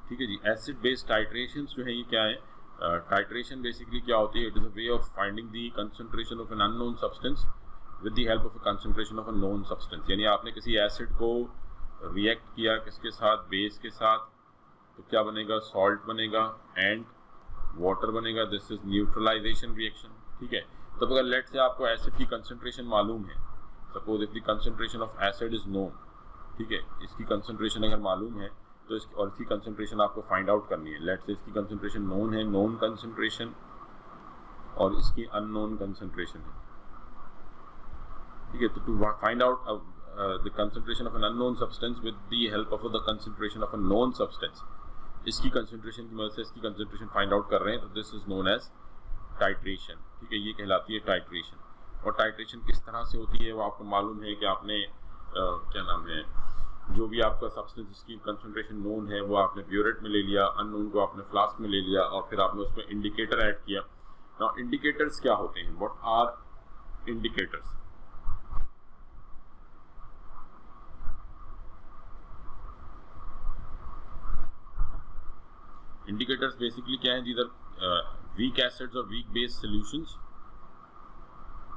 S1: ठीक है जी। एसिड बेस टाइट्रेशंस जो है ये क्या है? टाइट्रेशन बेसिकली क्या होती है? It is a way of finding the concentration of an unknown substance with the help of a concentration of a known substance. यानी आपने किसी एसिड को रिएक्ट किया किसके साथ? बेस के साथ, तो क्या बनेगा? सॉल्ट बनेगा एंड वाटर बनेगा। This is neutralisation reaction. ठीक है। तो अगर लेट से आपको एसिड की कंसंट्रेशन मालूम है, suppose if the concentration of acid is known, ठीक है, इसकी कंसंट्रेशन अगर मालूम है तो इसकी और इसकी कंसंट्रेशन आपको फाइंड आउट करनी है। लेट से इसकी कंसंट्रेशन नोन है, नोन कंसंट्रेशन, और इसकी अननोन कंसंट्रेशन है। ठीक है। तो to find out the concentration of an unknown substance with the help of the concentration of a known substance, इसकी कंसंट्रेशन की मदद से इसकी कंसंट्रेशन फाइंड आउट कर रहे हैं, तो this is known as titration. ठीक है, ये कहलाती है टाइट्रेशन। और टाइट्रेशन किस तरह से होती है वो आपको मालूम है कि आपने क्या नाम है, जो भी आपका सब्सटेंस जिसकी कंसंट्रेशन नोन है वो आपने ब्यूरेट में ले लिया, अननोन को आपने फ्लास्क में ले लिया, और फिर आपने उसमें इंडिकेटर ऐड किया। नाउ इंडिकेटर्स क्या होते हैं? What are indicators? Indicators basically क्या है? दीज आर वीक एसिड्स और weak base solutions.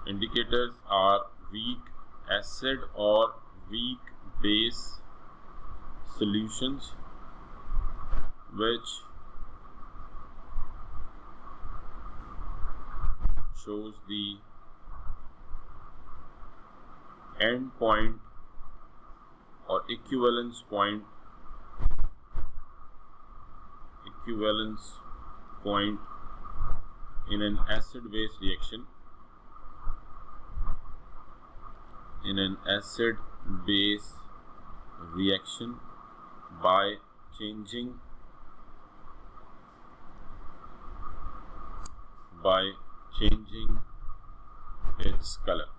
S1: Indicators are weak acid और weak base solutions which shows the end point or equivalence point in an acid base reaction, by changing its color।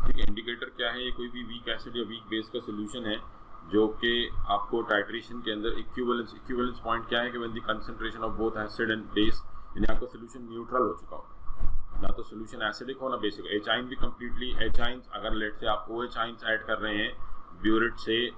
S1: ठीक है। Indicator क्या है? ये कोई भी week acid या वीक बेस का सोल्यूशन है जो कि आपको टाइट्रेशन के अंदर इक्विवेलेंस पॉइंट क्या है कि when the concentration of both acid and base, यानी आपका सोल्यूशन न्यूट्रल हो चुका हो, ना तो सोल्यूशन एसिडिक हो ना बेसिक। एचाइन भी कम्प्लीटली एचाइन, अगर लेट से आप OH आइंस ऐड कर रहे हैं ब्यूरेट से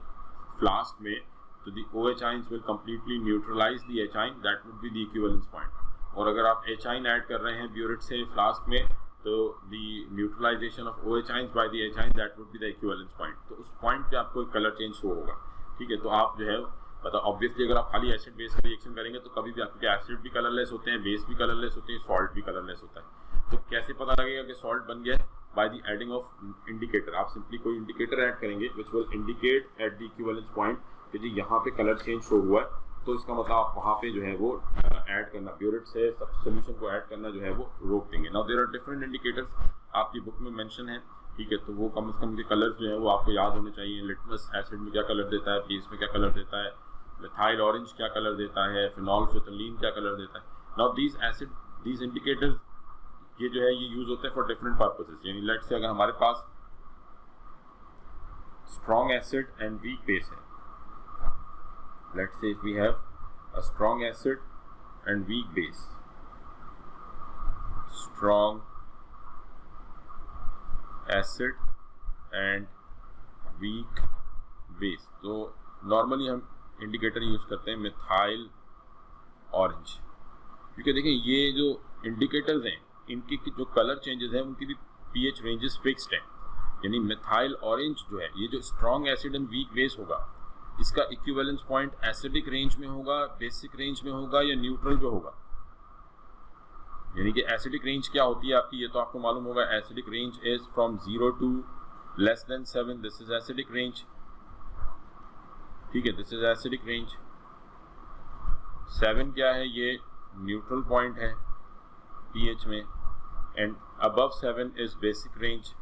S1: फ्लास्क में, तो the OH ions will completely neutralise the H ion, that would be the equivalence point. और अगर आप एचाइन ऐड कर रहे हैं ब्यूरेट से फ्लास्क में, तो the neutralisation of OH ions by the H ion, that would be the equivalence point. तो उस पॉइंट पे आपको एक कलर चेंज शो होगा। ठीक है। तो आप जो है मतलब ऑब्वियसली अगर आप खाली एसिड बेस का रिएक्शन करेंगे तो कभी भी आपके एसिड भी कलरलेस होते हैं, बेस भी कलरलेस होते हैं, सॉल्ट भी कलरलेस होता है। तो कैसे पता लगेगा कि सॉल्ट बन गया? By the adding of indicator. आप सिंपली कोई इंडिकेटर ऐड करेंगे which will indicate at the equivalence point कि जी यहाँ पे कलर चेंज शो हुआ है, तो इसका मतलब आप वहाँ पे जो है वो ऐड करना, ब्यूरेट से सब सोल्यूशन को ऐड करना जो है वो रोक देंगे। Now there are different indicators, आपकी बुक में मेंशन है। ठीक है। तो वो कम से कम के कलर्स जो है वो आपको याद होने चाहिए। लिटमस एसिड में क्या कलर देता है, बेस में क्या कलर देता है, मिथाइल ऑरेंज क्या कलर देता है, फिनॉल फिथोलीन क्या कलर देता है। नाउ दीज इंडिकेटर्स ये जो है ये यूज होते हैं फॉर डिफरेंट पर्पसेस। यानी लेट से अगर हमारे पास strong acid and weak base है, let say if we have a strong acid and weak base, strong acid and weak base, तो नॉर्मली हम इंडिकेटर यूज करते हैं मिथाइल ऑरेंज, क्योंकि देखिए ये जो इंडिकेटर्स हैं इनकी जो कलर चेंजेस हैं उनकी भी पीएच रेंजेस फिक्स्ड हैं। यानी मिथाइल ऑरेंज जो है, ये जो strong acid and weak base होगा, इसका इक्विवेलेंस पॉइंट एसिडिक रेंज में होगा, बेसिक रेंज में होगा या न्यूट्रल पे होगा। यानी कि एसिडिक रेंज क्या होती है आपकी, ये तो आपको मालूम होगा। Acidic range is from 0 to less than 7, this is acidic range. ठीक है, दिस इज एसिडिक रेंज। 7 क्या है, ये न्यूट्रल पॉइंट है pH में, and above 7 is basic range,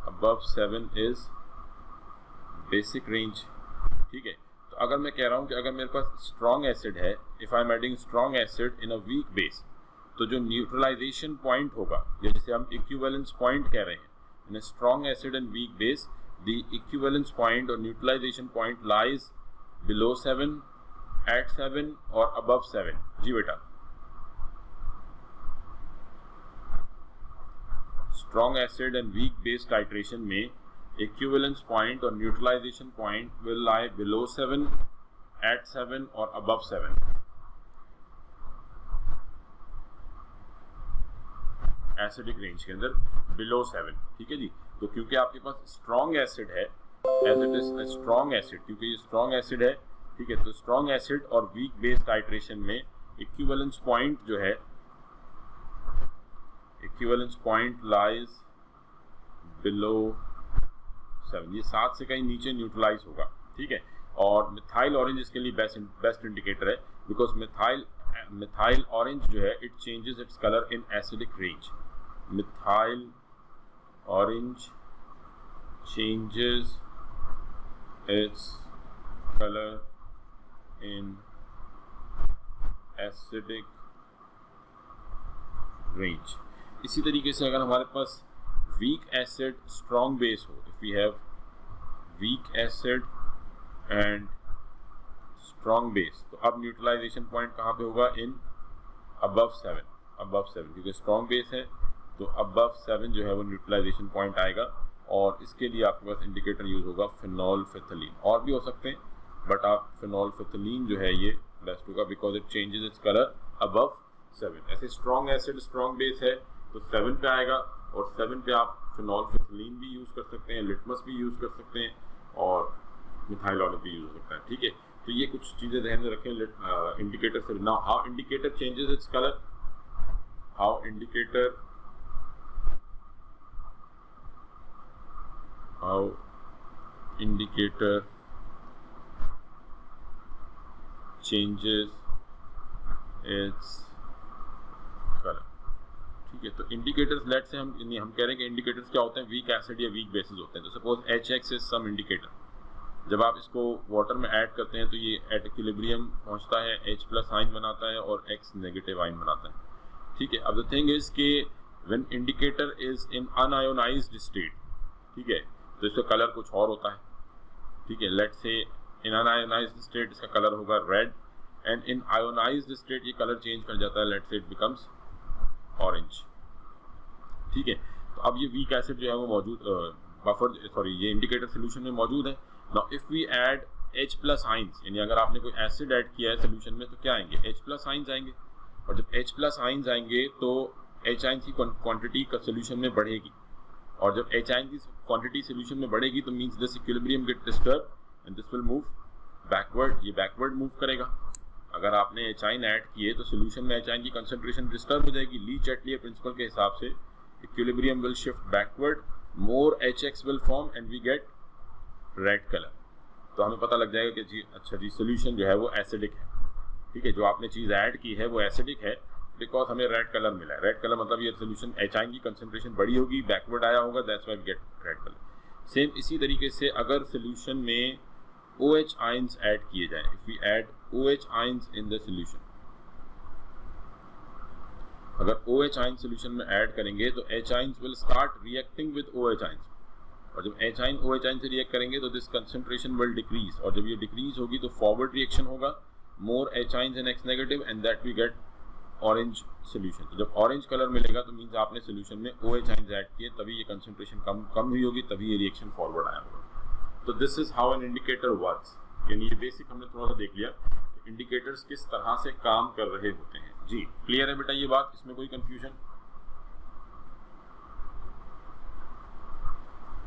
S1: above 7 is basic range. ठीक है, तो अगर मैं कह रहा हूं कि अगर मेरे पास स्ट्रॉन्ग एसिड है, if I am adding strong acid in a week base, तो जो न्यूट्रलाइजेशन पॉइंट होगा, या जिसे हम इक्विवेलेंस पॉइंट कह रहे हैं, in a strong acid and weak base, the equivalence point और neutralisation point lies below 7, at 7 और अबव 7। जी बेटा, strong acid and weak base titration में इक्विवेलेंस पॉइंट और neutralisation point will lie below 7, at 7 और अबव 7। एसिडिक रेंज के अंदर below 7। ठीक है जी, तो क्योंकि आपके पास स्ट्रॉन्ग एसिड है, as it is strong acid, क्योंकि ये स्ट्रॉन्ग एसिड है, ठीक है, तो स्ट्रॉन्ग एसिड और वीक बेस टाइट्रेशन में इक्विवेलेंस पॉइंट जो है, इक्विवेलेंस पॉइंट लाइज बिलो 7, ये 7 से कहीं नीचे न्यूट्रलाइज होगा। ठीक है, और मिथाइल ऑरेंज इसके लिए बेस्ट इंडिकेटर है, बिकॉज मिथाइल ऑरेंज जो है, it changes its colour in acidic range. Methyl orange changes its color in acidic range। इसी तरीके से अगर हमारे पास weak acid strong base हो, if we have weak acid and strong base, तो अब न्यूट्रलाइजेशन पॉइंट कहाँ पे होगा, इन above 7, above 7, क्योंकि स्ट्रॉन्ग बेस है तो above 7 जो है वो न्यूट्रलाइजेशन पॉइंट आएगा। और इसके लिए आपके पास इंडिकेटर यूज होगा फिनोल्फिथिलीन, और भी हो सकते हैं, बट आप फिनोल्फिथिलीन जो है ये बेस्ट होगा, because it changes its colour above 7। ऐसे स्ट्रॉन्ग एसिड स्ट्रॉन्ग बेस है तो 7 पे आएगा, और 7 पे आप फिनोल्फिथिलीन भी यूज कर सकते हैं, लिटमस भी यूज कर सकते हैं, और मिथाइल ऑरेंज भी यूज हो सकता है। ठीक है, तो ये कुछ चीजें ध्यान में रखें इंडिकेटर से। Now how indicator changes its colour, how indicator changes its color। ठीक है, तो इंडिकेटर्स लेट से हम कह रहे हैं कि इंडिकेटर्स क्या होते हैं, वीक एसिड या वीक बेसिस होते हैं। तो suppose HX is some indicator, जब आप इसको वाटर में ऐड करते हैं तो ये एट इक्विलिब्रियम पहुंचता है, H+ आयन बनाता है और X नेगेटिव आयन बनाता है। ठीक है, अब द थिंग इज के when indicator is in unionised state, ठीक है, तो इसका कलर कुछ और होता है। ठीक है, लेट से इन अनआयोनाइज्ड स्टेट इसका कलर होगा red, and in ionised state ये कलर चेंज कर जाता है, लेट से इट बिकम्स ऑरेंज। ठीक है, तो अब ये वीक एसिड जो है वो मौजूद ये इंडिकेटर सोल्यूशन में मौजूद है। Now if we add H+ ions, यानी अगर आपने कोई एसिड ऐड किया है सोल्यूशन में तो क्या आएंगे, H+ आयंस आएंगे, और जब H+ आयंस आएंगे तो H आयंस की क्वांटिटी का सोल्यूशन में बढ़ेगी, और जब H आयन की क्वांटिटी सोल्यूशन में बढ़ेगी तो means this equilibrium get disturb and this will move backward, ये बैकवर्ड मूव करेगा। अगर आपने H आयन ऐड किए तो सोल्यूशन में H आयन की कंसंट्रेशन डिस्टर्ब हो जाएगी। ली चैटलियर प्रिंसिपल के हिसाब से equilibrium will shift backward, more HX will form and we get red colour. तो हमें पता लग जाएगा कि जी अच्छा जी सोल्यूशन जो है वो एसिडिक है। ठीक है, जो आपने चीज़ ऐड की है वो एसिडिक है, बिकॉज हमें रेड कलर मिला है। रेड कलर मतलब ये सोल्यूशन H आयन की कंसंट्रेशन बड़ी होगी, बैकवर्ड आया होगा, that's why we get red colour. Same इसी तरीके से अगर सोल्यूशन में OH आयंस ऐड किए जाएं, if we add OH ions in the solution, अगर OH आयन सोल्यूशन में ऐड करेंगे तो H ions will start reacting with OH ions, और जब H आयन OH आयन से रिएक्ट करेंगे तो दिस कंसंट्रेशन विल डिक्रीज, और जब ये डिक्रीज होगी तो फॉरवर्ड रिएक्शन होगा, more H ions in X negative and that we get orange solution. तो जब ऑरेंज कलर मिलेगा तो मीन्स आपने सोल्यूशन में OH आयंस ऐड किए, तभी ये कंसंट्रेशन कम हुई होगी, तभी ये रिएक्शन फॉरवर्ड आया होगा। तो this is how an indicator works, यानी ये बेसिक हमने थोड़ा सा देख लिया कि इंडिकेटर्स किस तरह से काम कर रहे होते हैं। जी क्लियर है बेटा ये बात, इसमें कोई कंफ्यूजन?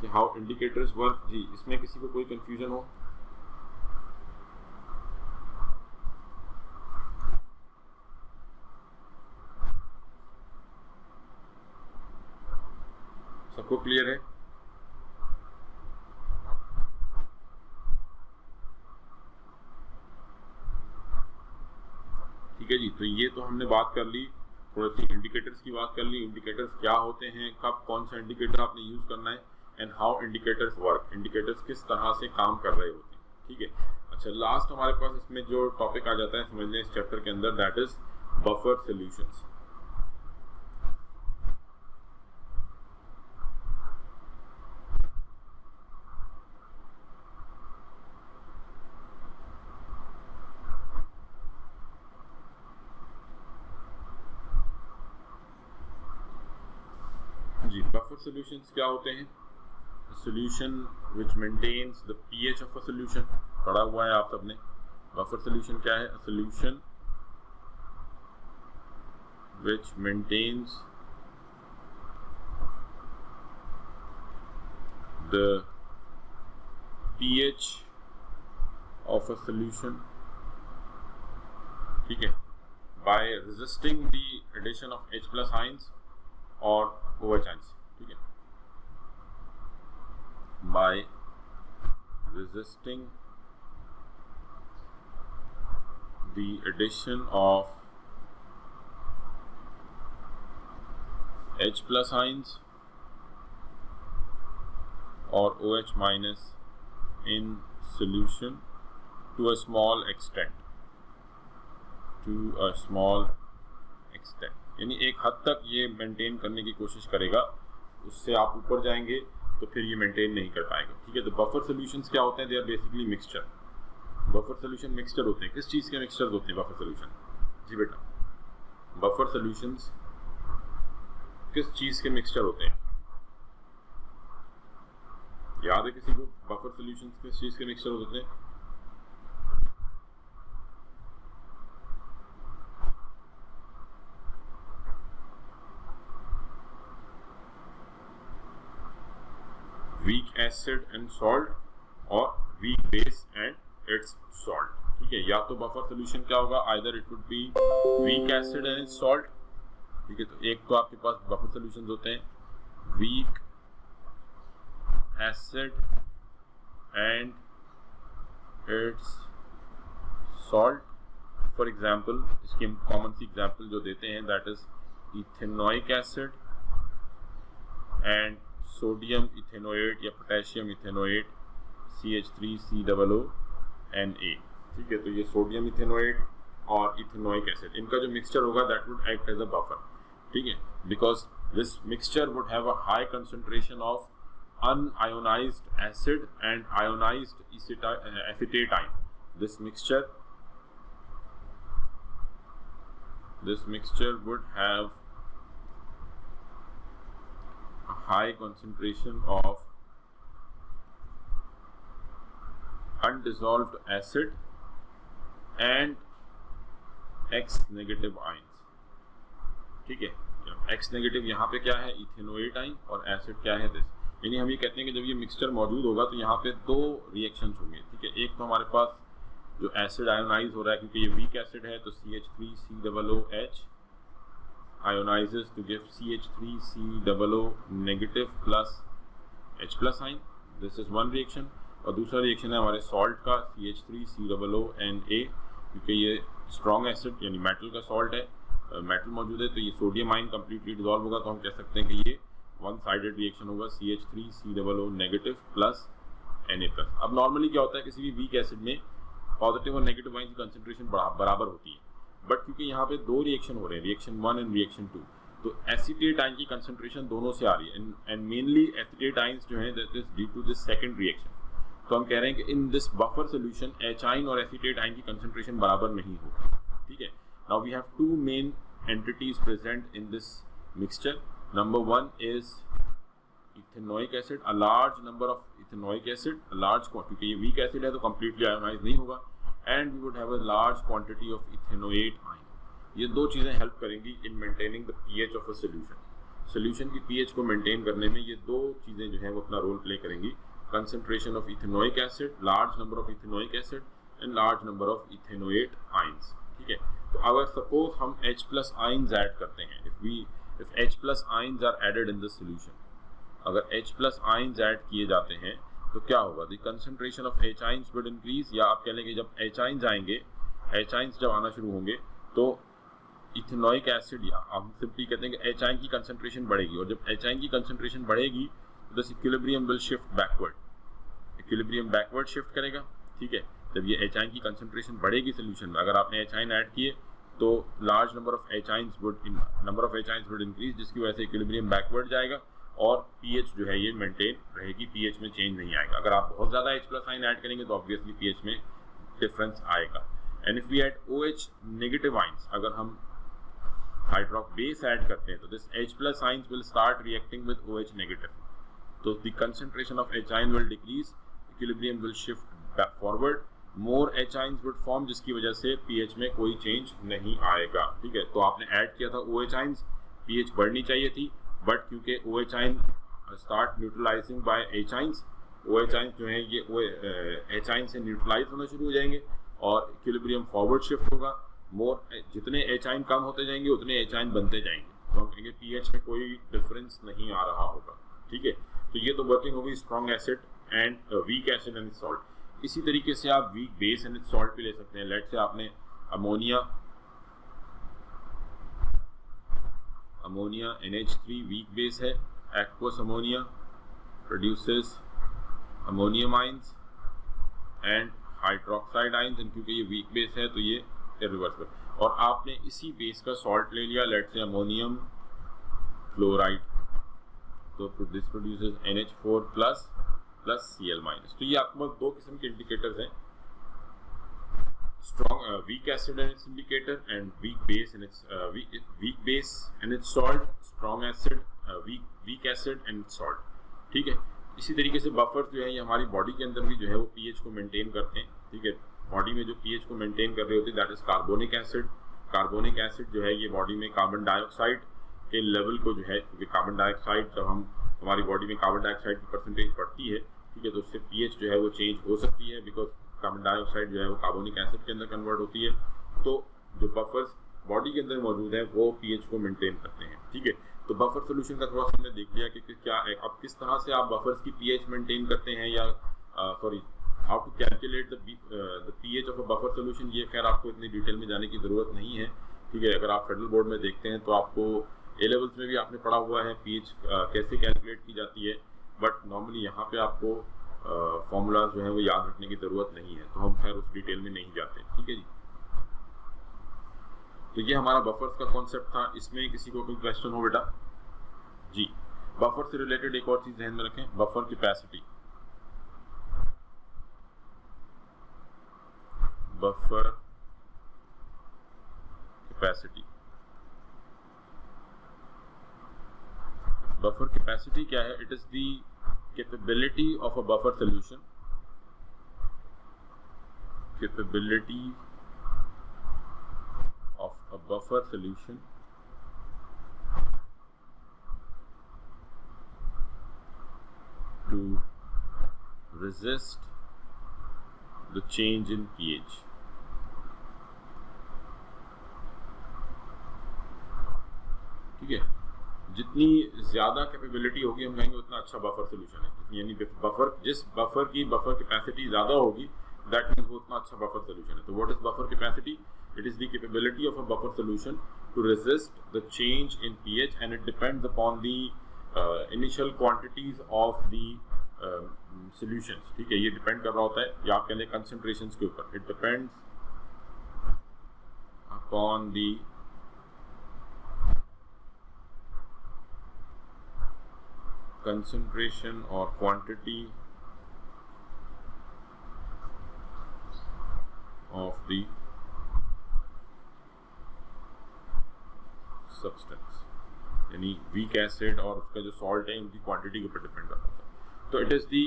S1: कि हाउ इंडिकेटर्स वर्क। जी, इसमें किसी को कोई कंफ्यूजन हो? सबको क्लियर है? ठीक है जी, तो ये तो हमने बात कर ली, थोड़ी सी इंडिकेटर्स की बात कर ली, इंडिकेटर्स क्या होते हैं, कब कौन सा इंडिकेटर आपने यूज करना है, and how indicators work, indicators किस तरह से काम कर रहे होते हैं। ठीक है, अच्छा लास्ट हमारे पास इसमें जो टॉपिक आ जाता है समझने इस चैप्टर के अंदर, दैट इज बफर सॉल्यूशंस। जी, बफर सॉल्यूशंस क्या होते हैं? Solution which maintains the pH of a solution, पढ़ा हुआ है आप सबने। बफर सॉल्यूशन क्या है? Solution which maintains the pH of a solution, ठीक है, by resisting the addition of H plus ions or OH ions, ठीक है, by resisting the addition of H plus ions or OH minus in solution to a small extent, यानी एक हद तक ये maintain करने की कोशिश करेगा, उससे आप ऊपर जाएंगे तो फिर ये मेंटेन नहीं कर पाएगा। ठीक है, तो बफर सॉल्यूशंस क्या होते हैं? They are basically mixture. Buffer solution mixture होते हैं। किस चीज़ के मिक्सचर होते हैं बफर सॉल्यूशन? जी बेटा, बफर सॉल्यूशंस किस चीज़ के मिक्सचर होते हैं? याद है किसी को? बफर सॉल्यूशंस किस चीज़ के मिक्सचर होते हैं? वीक एसिड एंड सॉल्ट और weak base and its salt. ठीक है, या तो बफर सॉल्यूशन क्या होगा? Either it would be weak acid and salt. ठीक है, तो एक तो आपके पास बफर सॉल्यूशंस होते हैं weak acid and its salt. For example, इसकी हम कॉमन सी एग्जाम्पल जो देते हैं that is ethanoic acid and sodium ethanoate या पोटेशियम इथेनोएट CH3COONA। ठीक है, तो ये सोडियम इथेनोएट और इथेनोइक एसिड, इनका जो मिक्सचर होगा that would act as a buffer. ठीक है, because this mixture would have a high concentration of unionized acid and ionized acetate ion. This mixture would have a high concentration of undissolved acid and X negative ions। ठीक है, X negative यहाँ पे क्या है? Ethanoate आइन, और acid क्या है? दिस। यानी हम ये कहते हैं कि जब ये मिक्सचर मौजूद होगा तो यहाँ पे दो रिएक्शंस होंगे। ठीक है, एक तो हमारे पास जो एसिड आयोनाइज हो रहा है, क्योंकि ये वीक एसिड है तो CH3COOH ionises to give CH3COO negative plus H plus ion. This is one reaction. और दूसरा रिएक्शन है हमारे सॉल्ट का CH3COONA, क्योंकि ये स्ट्रॉन्ग एसिड यानी मेटल का सॉल्ट है, मेटल मौजूद है, तो ये सोडियम आइन कम्प्लीटली डिजॉल्व होगा, तो हम कह सकते हैं कि ये वन साइडेड रिएक्शन होगा CH3COO negative plus Na plus. अब नॉर्मली क्या होता है, किसी भी वीक एसिड में पॉजिटिव और नेगेटिव आइन की कंसंट्रेशन बराबर होती है, बट क्योंकि यहाँ पे दो रिएक्शन हो रहे हैं, रिएक्शन 1 एंड रिएक्शन 2, तो एसीटेट आइन की कंसंट्रेशन दोनों से आ रही है, एंड मेनली एसीटेट आइंस जो है that is due to this second reaction. तो हम कह रहे हैं कि in this buffer solution H ion और एसीटेट आइन की कंसंट्रेशन बराबर नहीं होगी। ठीक है, now we have two main entities present in this mixture. Number one is ethanoic acid, a large number of ethanoic acid, a large quantity, क्योंकि ये weak acid है तो completely ionized नहीं होगा, and we would have a large quantity of ethanoate ion। ये दो चीज़ें help करेंगी in maintaining the pH of a solution। Solution की पीएच को मेंटेन करने में ये दो चीज़ें जो हैं वो अपना रोल प्ले करेंगी, concentration of ethanoic acid, large number of ethanoic acid and large number of ethanoate ions. ठीक है, तो अगर सपोज हम H+ आइंस ऐड करते हैं, if H+ ions are added in the solution, अगर H+ आइंस ऐड किए जाते हैं तो क्या होगा, the concentration of H ions would increase, या आप कह लेंगे जब H आइंस आएंगे, H आइंस जब आना शुरू होंगे तो इथेनोइक एसिड, या हम सिंपली कहते हैं कि H आयन की कंसंट्रेशन बढ़ेगी, और जब H आयन की कंसंट्रेशन बढ़ेगी तो this equilibrium will shift backward, equilibrium backward shift करेगा। ठीक है, जब ये H आयन की कंसंट्रेशन बढ़ेगी सोल्यूशन में, अगर आपने H आयन ऐड किए तो large number of H ions would increase, जिसकी वजह से इक्विलिब्रियम बैकवर्ड जाएगा और पीएच जो है ये मेंटेन रहेगी, पीएच में चेंज नहीं आएगा। अगर आप बहुत ज़्यादा H+ आयन ऐड करेंगे तो ऑब्वियसली पीएच में डिफरेंस आएगा। And if we add OH negative ions, अगर हम हाइड्रोक्स बेस ऐड करते हैं तो this H+ ions will start reacting with OH negative, तो the concentration of H ion will decrease, equilibrium will shift back forward, more H ions would form, जिसकी वजह से pH में कोई चेंज नहीं आएगा। ठीक है, तो आपने ऐड किया था OH आयंस, पीएच बढ़नी चाहिए थी, बट क्योंकि OH ion start neutralising by H ions, OH ions जो है ये H आयन से न्यूट्रलाइज होना शुरू हो जाएंगे और इक्विलिब्रियम फॉरवर्ड शिफ्ट होगा, मोर जितने H आयन कम होते जाएंगे उतने H आयन बनते जाएंगे, तो हम कहेंगे पीएच में कोई डिफरेंस नहीं आ रहा होगा। ठीक है, तो ये तो वर्किंग होगी strong acid and week acid and salt. इसी तरीके से आप वीक बेस एंड सॉल्ट भी ले सकते हैं। लेट से आपने अमोनिया NH3 वीक बेस है, aqueous ammonia produces ammonium ions and hydroxide ions, and क्योंकि ये वीक बेस है तो ये इरिवर्सिबल, और आपने इसी बेस का सॉल्ट ले लिया, लेट से अमोनियम क्लोराइड, तो this produces NH4 plus Cl minus. तो ये आपके पास दो किस्म के इंडिकेटर्स हैं, strong weak acid and its indicator and weak base and its weak base and its salt, strong acid, weak acid and its salt। ठीक है, इसी तरीके से बफर जो है ये हमारी बॉडी के अंदर भी जो है वो पीएच को मेंटेन करते हैं। ठीक है, बॉडी में जो पीएच को मेंटेन कर रही होती है that is carbonic acid. Carbonic acid जो है ये बॉडी में कार्बन डाइऑक्साइड के लेवल को जो है, क्योंकि कार्बन डाइऑक्साइड जब हमारी बॉडी में कार्बन डाइऑक्साइड की परसेंटेज बढ़ती है, ठीक है, तो उससे पीएच जो है वो चेंज हो सकती है, बिकॉज कार्बन डाइऑक्साइड जो है वो कार्बोनिक एसिड के अंदर कन्वर्ट होती है। तो जो बफर्स बॉडी के अंदर मौजूद है वो पीएच को मेंटेन करते हैं। ठीक है, तो बफर सोल्यूशन का थोड़ा सा हमने देख लिया कि क्या है, अब किस तरह से आप बफर्स की पीएच मेंटेन करते हैं, या how to calculate the pH of a buffer solution. ये खैर आपको इतनी डिटेल में जाने की ज़रूरत नहीं है। ठीक है, अगर आप फेडरल बोर्ड में देखते हैं तो आपको ए लेवल्स में भी आपने पढ़ा हुआ है पीएच कैसे कैलकुलेट की जाती है, बट नॉर्मली यहाँ पे आपको फॉर्मूला जो है वो याद रखने की ज़रूरत नहीं है, तो हम खैर उस डिटेल में नहीं जाते। ठीक है जी, तो ये हमारा बफर्स का कॉन्सेप्ट था। इसमें किसी को कोई क्वेश्चन हो बेटा? जी, बफर से रिलेटेड एक और चीज़ ध्यान में रखें, buffer capacity. Buffer capacity, buffer capacity क्या है? It is the capability of a buffer solution, capability of a buffer solution to resist the change in pH। ठीक है, जितनी ज़्यादा कैपेबिलिटी होगी हम कहेंगे उतना अच्छा बफर सोल्यूशन है, यानी जिस बफर की बफर कैपेसिटी ज़्यादा होगी दैट मीन्स वो उतना अच्छा बफर सोल्यूशन है। तो what is buffer capacity? It is the capability of a buffer solution to resist the change in pH and it depends upon the initial quantities of the solutions. ठीक है, ये depend कर रहा होता है, या आप कहें कंसंट्रेशंस के ऊपर। It depends upon the concentration or quantity of the substance, यानी weak acid और उसका जो salt है उनकी क्वांटिटी के ऊपर डिपेंड करता है। तो it is the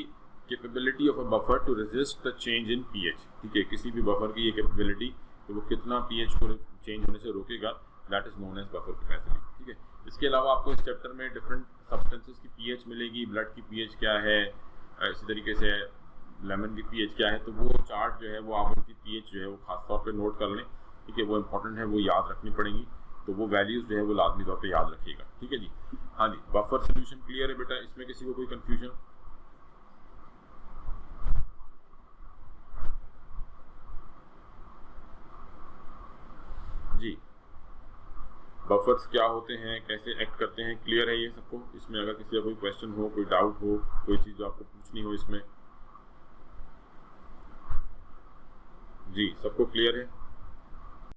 S1: capability of a buffer to resist the change in pH। ठीक है, किसी भी बफर की ये कैपेबिलिटी कि वो कितना pH को चेंज होने से रोकेगा, that is known as buffer capacity, ठीक है। इसके अलावा आपको इस चैप्टर में डिफरेंट सब्सटेंसेस की पीएच मिलेगी, ब्लड की पीएच क्या है, इसी तरीके से लेमन की पीएच क्या है, तो वो चार्ट जो है वो आप उनकी पीएच जो है वो खास तौर पे नोट कर लें, ठीक है, वो इंपॉर्टेंट है, वो याद रखनी पड़ेंगी, तो वो वैल्यूज जो है वो लाजमी तौर पे याद रखिएगा, ठीक है जी। हाँ जी, बफर सोल्यूशन क्लियर है बेटा, इसमें किसी को कोई कंफ्यूजन? जी, बफर्स क्या होते हैं, कैसे एक्ट करते हैं, क्लियर है ये सबको? इसमें अगर किसी का कोई क्वेश्चन हो, कोई डाउट हो, कोई चीज़ जो आपको पूछनी हो इसमें? जी, सबको क्लियर है?